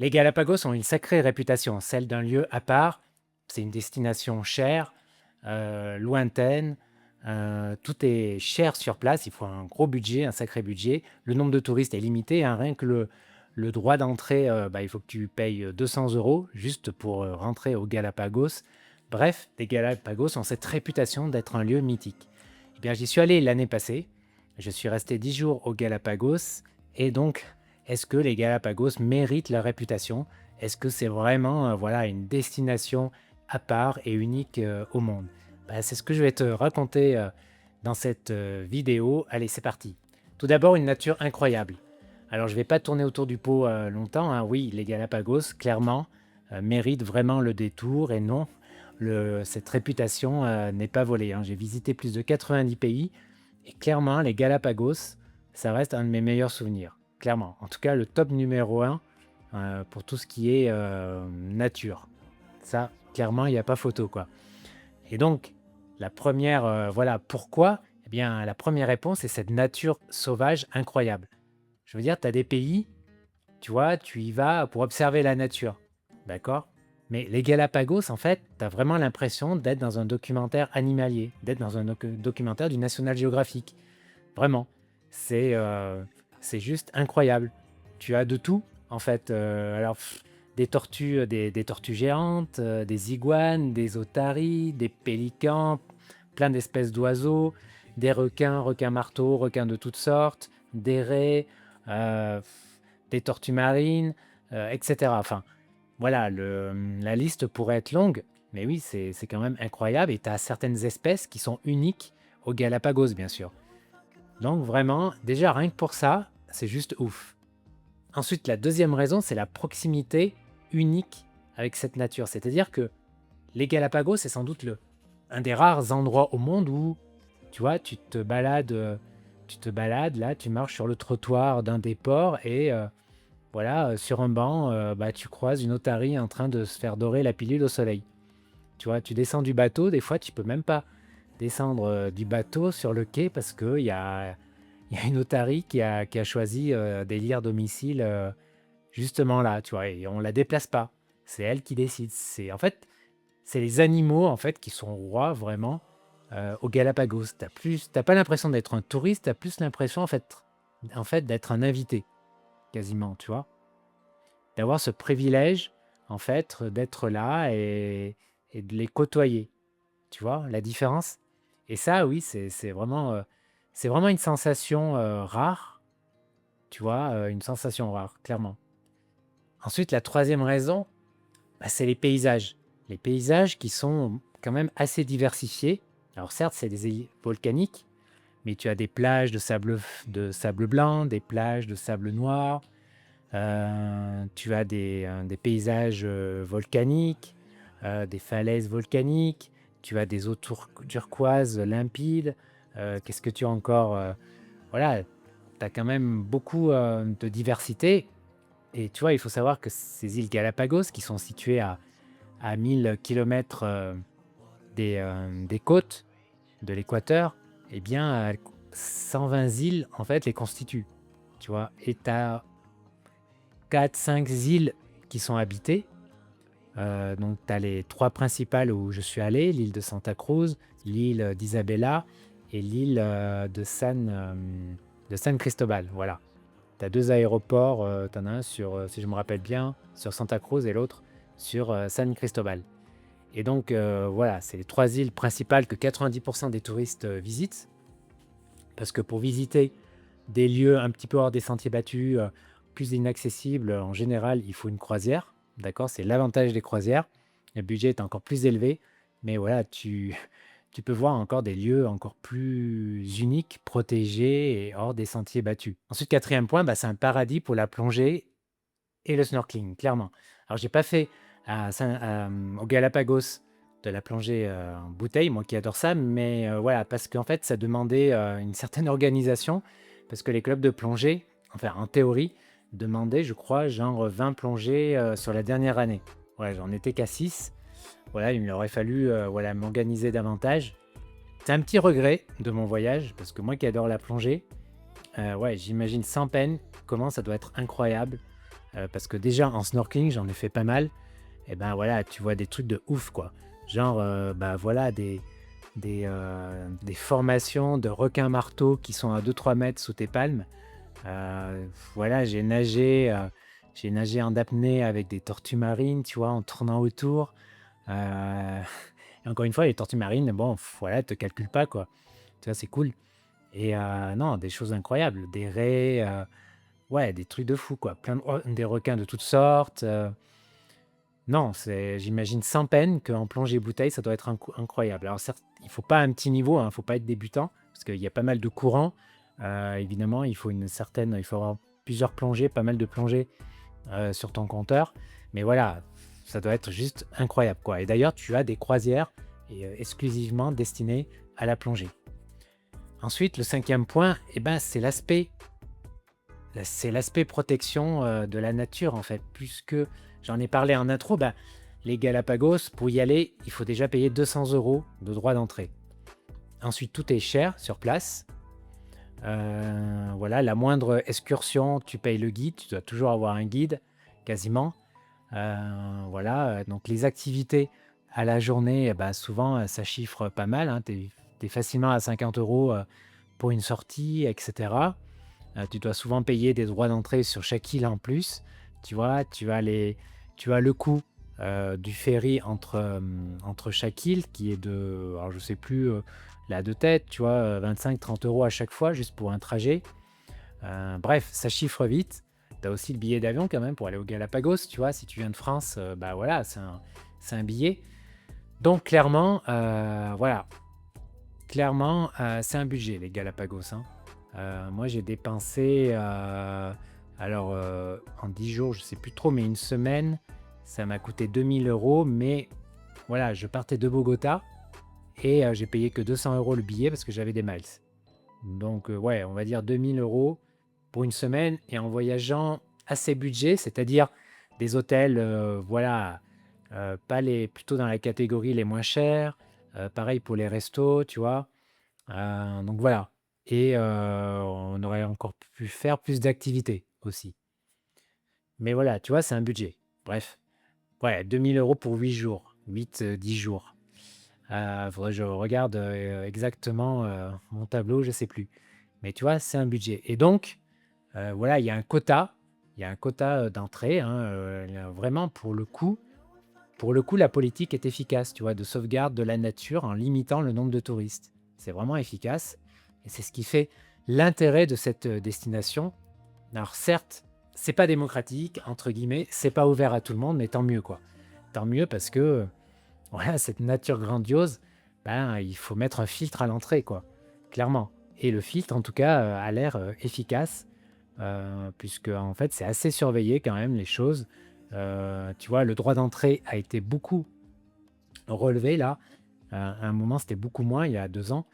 Les Galapagos ont une sacrée réputation, celle d'un lieu à part. C'est une destination chère, lointaine. Tout est cher sur place. Il faut un gros budget, un sacré budget. Le nombre de touristes est limité, hein. Rien que le droit d'entrée, il faut que tu payes 200 euros juste pour rentrer aux Galapagos. Bref, les Galapagos ont cette réputation d'être un lieu mythique. Eh bien, j'y suis allé l'année passée. Je suis resté 10 jours aux Galapagos. Et donc, est-ce que les Galapagos méritent leur réputation? Est-ce que c'est vraiment voilà, une destination à part et unique au monde? C'est ce que je vais te raconter dans cette vidéo. Allez, c'est parti. Tout d'abord, une nature incroyable. Alors, je ne vais pas tourner autour du pot longtemps, hein. Oui, les Galapagos, clairement, méritent vraiment le détour et non, cette réputation n'est pas volée, hein. J'ai visité plus de 90 pays et clairement, les Galapagos, ça reste un de mes meilleurs souvenirs. Clairement. En tout cas, le top numéro un pour tout ce qui est nature. Ça, clairement, il n'y a pas photo, quoi. Et donc, la première, voilà, pourquoi? Eh bien, la première réponse est cette nature sauvage incroyable. Je veux dire, tu as des pays, tu vois, tu y vas pour observer la nature, d'accord? Mais les Galapagos, en fait, tu as vraiment l'impression d'être dans un documentaire animalier, d'être dans un documentaire du National Geographic. Vraiment, c'est c'est juste incroyable. Tu as de tout, en fait. Des tortues, des tortues géantes, des iguanes, des otaries, des pélicans, plein d'espèces d'oiseaux, des requins, requins marteaux, requins de toutes sortes, des raies, euh, des tortues marines, etc. Enfin, voilà, la liste pourrait être longue, mais oui, c'est quand même incroyable. Et tu as certaines espèces qui sont uniques aux Galapagos, bien sûr. Donc vraiment, déjà rien que pour ça, c'est juste ouf. Ensuite, la deuxième raison, c'est la proximité unique avec cette nature. C'est-à-dire que les Galapagos, c'est sans doute un des rares endroits au monde où, tu vois, tu te balades là, tu marches sur le trottoir d'un des ports et voilà, sur un banc, tu croises une otarie en train de se faire dorer la pilule au soleil. Tu vois, tu descends du bateau, des fois, tu peux même pas descendre du bateau sur le quai parce qu'il y a une otarie qui a choisi d'élire domicile justement là, tu vois, et on la déplace pas. C'est elle qui décide. C'est les animaux en fait qui sont rois vraiment aux Galapagos. T'as pas l'impression d'être un touriste, t'as plus l'impression en fait d'être un invité quasiment, tu vois, d'avoir ce privilège en fait d'être là et de les côtoyer. Tu vois la différence? Et ça, oui, c'est vraiment une sensation rare. Tu vois, une sensation rare, clairement. Ensuite, la troisième raison, c'est les paysages. Les paysages qui sont quand même assez diversifiés. Alors certes, c'est des îles volcaniques, mais tu as des plages de sable blanc, des plages de sable noir, tu as des paysages volcaniques, des falaises volcaniques, tu as des eaux turquoises limpides. Qu'est-ce que tu as encore? Voilà, tu as quand même beaucoup de diversité. Et tu vois, il faut savoir que ces îles Galapagos, qui sont situées à 1000 kilomètres des côtes de l'équateur, eh bien, 120 îles, en fait, les constituent. Tu vois, et tu as 4-5 îles qui sont habitées. Donc, tu as les trois principales où je suis allé, l'île de Santa Cruz, l'île d'Isabella et l'île de San Cristobal. Voilà. Tu as deux aéroports, tu en as un sur, si je me rappelle bien, sur Santa Cruz et l'autre sur San Cristobal. Et donc, voilà, c'est les trois îles principales que 90% des touristes visitent. Parce que pour visiter des lieux un petit peu hors des sentiers battus, plus inaccessibles, en général, il faut une croisière. D'accord? C'est l'avantage des croisières. Le budget est encore plus élevé. Mais voilà, tu peux voir encore des lieux encore plus uniques, protégés et hors des sentiers battus. Ensuite, quatrième point, c'est un paradis pour la plongée et le snorkeling, clairement. Alors, j'ai pas fait aux Galapagos de la plongée en bouteille, moi qui adore ça, mais voilà, parce qu'en fait, ça demandait une certaine organisation, parce que les clubs de plongée, enfin, en théorie, demandaient, je crois, genre 20 plongées sur la dernière année. Ouais, j'en étais qu'à 6. Voilà, il aurait fallu voilà, m'organiser davantage. C'est un petit regret de mon voyage, parce que moi qui adore la plongée, ouais, j'imagine sans peine comment ça doit être incroyable parce que déjà en snorkeling, j'en ai fait pas mal et ben, voilà, tu vois des trucs de ouf, quoi. Genre, bah, voilà des formations de requins-marteaux qui sont à 2-3 mètres sous tes palmes. Voilà, j'ai nagé en apnée avec des tortues marines, tu vois, en tournant autour. Heu et encore une fois, les tortues marines, bon, voilà, elles te calculent pas, quoi. Tu vois, c'est cool et non, des choses incroyables, des raies, ouais, des trucs de fou, quoi. Plein de des requins de toutes sortes, non, c'est j'imagine sans peine qu'en plongée bouteille, ça doit être incroyable. Alors certes, il faut pas un petit niveau, hein, faut pas être débutant parce qu'il y a pas mal de courants. Évidemment, il faut avoir plusieurs plongées, pas mal de plongées, sur ton compteur. Mais voilà, ça doit être juste incroyable, quoi et d'ailleurs, tu as des croisières exclusivement destinées à la plongée. Ensuite, le cinquième point et ben, c'est l'aspect protection, de la nature, en fait. Puisque j'en ai parlé en intro, bah, les Galapagos, pour y aller, il faut déjà payer 200 € de droit d'entrée. Ensuite, tout est cher sur place. Voilà, la moindre excursion, tu payes le guide, tu dois toujours avoir un guide, quasiment. Voilà, donc les activités à la journée, eh bah, souvent, ça chiffre pas mal, hein. Tu es facilement à 50 € pour une sortie et cetera. Tu dois souvent payer des droits d'entrée sur chaque île en plus. Tu vois? Tu as le coût, du ferry entre chaque île qui est de alors je sais plus, là de tête, tu vois, 25-30 € à chaque fois juste pour un trajet. Bref, ça chiffre vite. Tu as aussi le billet d'avion quand même pour aller aux Galapagos, tu vois? Si tu viens de France, bah, voilà, c'est un billet. Donc clairement, voilà, clairement, c'est un budget les Galapagos, hein. Moi j'ai dépensé, alors, en 10 jours, je sais plus trop, mais une semaine, ça m'a coûté 2 000 €, mais voilà, je partais de Bogota et j'ai payé que 200 € le billet parce que j'avais des miles. Donc, ouais, on va dire 2 000 € pour une semaine et en voyageant assez budget, c'est-à-dire des hôtels, voilà, pas les plutôt dans la catégorie les moins chers, pareil pour les restos, tu vois? Donc voilà et on aurait encore pu faire plus d'activités aussi. Mais voilà, tu vois, c'est un budget. Bref, ouais, 2 000 € pour 8 jours, 8 10 jours. Faudrait que je regarde, exactement, mon tableau, je sais plus. Mais tu vois, c'est un budget et donc voilà, il y a un quota, d'entrée, hein, là, vraiment pour le coup, la politique est efficace, tu vois, de sauvegarde de la nature en limitant le nombre de touristes. C'est vraiment efficace et c'est ce qui fait l'intérêt de cette, destination. Alors certes, c'est pas «démocratique» entre guillemets, c'est pas ouvert à tout le monde, mais tant mieux, quoi. Tant mieux parce que, voilà, cette nature grandiose, ben, il faut mettre un filtre à l'entrée, quoi, clairement et le filtre, en tout cas, a l'air, efficace, puisque en fait, c'est assez surveillé quand même les choses. Tu vois, le droit d'entrée a été beaucoup relevé là. À un moment, c'était beaucoup moins, il y a 2 ans.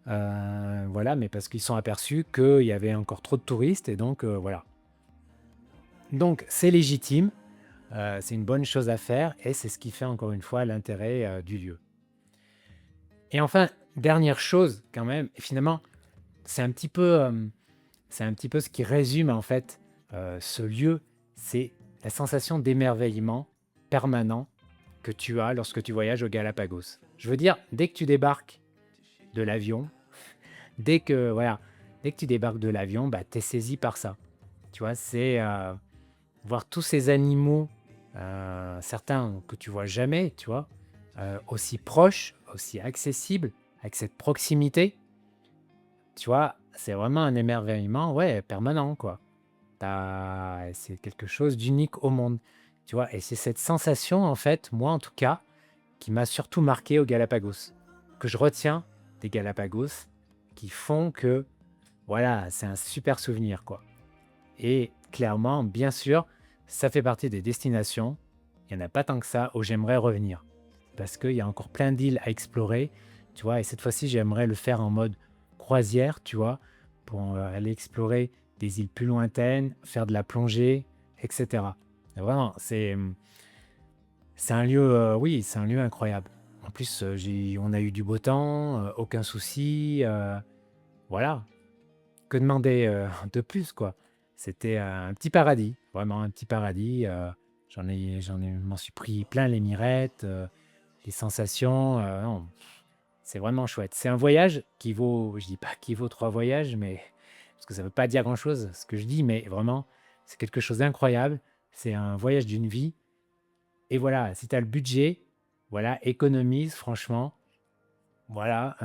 Voilà, mais parce qu'ils sont aperçus qu'il y avait encore trop de touristes et donc voilà. Donc c'est légitime, c'est une bonne chose à faire et c'est ce qui fait encore une fois l'intérêt, du lieu. Et enfin, dernière chose quand même, et finalement, c'est un petit peu, c'est un petit peu ce qui résume en fait, ce lieu, c'est la sensation d'émerveillement permanent que tu as lorsque tu voyages aux Galapagos. Je veux dire, dès que tu débarques de l'avion, dès que voilà, dès que tu débarques de l'avion, bah, tu es saisi par ça. Tu vois? C'est, voir tous ces animaux, certains que tu vois jamais, tu vois? Aussi proches, aussi accessibles, avec cette proximité, tu vois? C'est vraiment un émerveillement, ouais, permanent, quoi. C'est quelque chose d'unique au monde, tu vois? Et c'est cette sensation, en fait, moi en tout cas, qui m'a surtout marqué aux Galapagos, que je retiens des Galapagos, qui font que, voilà, c'est un super souvenir, quoi. Et clairement, bien sûr, ça fait partie des destinations, il n'y en a pas tant que ça, où j'aimerais revenir. Parce qu'il y a encore plein d'îles à explorer, tu vois? Et cette fois-ci, j'aimerais le faire en mode croisière, tu vois? Pour, aller explorer des îles plus lointaines, faire de la plongée et cetera. Et vraiment, c'est un lieu, oui, c'est un lieu incroyable. En plus, on a eu du beau temps, aucun souci, voilà. Que demander, de plus, quoi? C'était un petit paradis, vraiment un petit paradis. M'en suis pris plein les mirettes, les sensations. Non, c'est vraiment chouette. C'est un voyage qui vaut, je dis pas qu'il vaut 3 voyages, mais parce que ça veut pas dire grand-chose ce que je dis, mais vraiment, c'est quelque chose d'incroyable. C'est un voyage d'une vie. Et voilà, si tu as le budget, voilà, économise franchement. Voilà,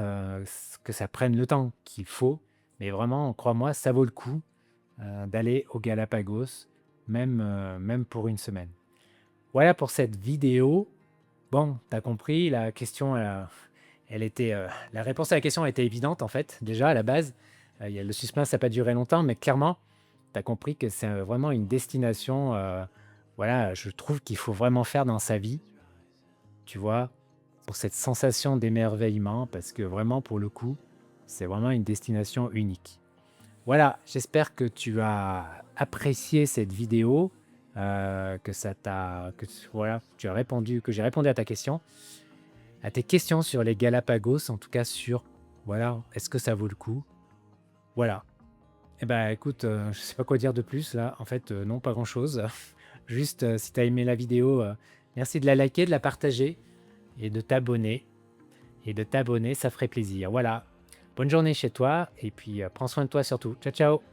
que ça prenne le temps qu'il faut, mais vraiment, crois-moi, ça vaut le coup, d'aller aux Galapagos, même pour une semaine. Voilà pour cette vidéo. Bon, tu as compris, la question, elle était, la réponse à la question était évidente, en fait, déjà, à la base. Il y a le suspense n'a pas duré longtemps, mais clairement, tu as compris que c'est, vraiment une destination, voilà, je trouve qu'il faut vraiment faire dans sa vie, tu vois? Pour cette sensation d'émerveillement, parce que vraiment, pour le coup, c'est vraiment une destination unique. Voilà, j'espère que tu as apprécié cette vidéo, que ça t'a, voilà, tu as répondu, que j'ai répondu à ta question, à tes questions sur les Galapagos, en tout cas sur, voilà, est-ce que ça vaut le coup? Voilà. Eh ben, écoute, je sais pas quoi dire de plus là. En fait, non, pas grand-chose. Juste, si tu as aimé la vidéo, merci de la liker, de la partager et de t'abonner. Ça ferait plaisir. Voilà. Bonne journée chez toi et puis prends soin de toi surtout. Ciao, ciao.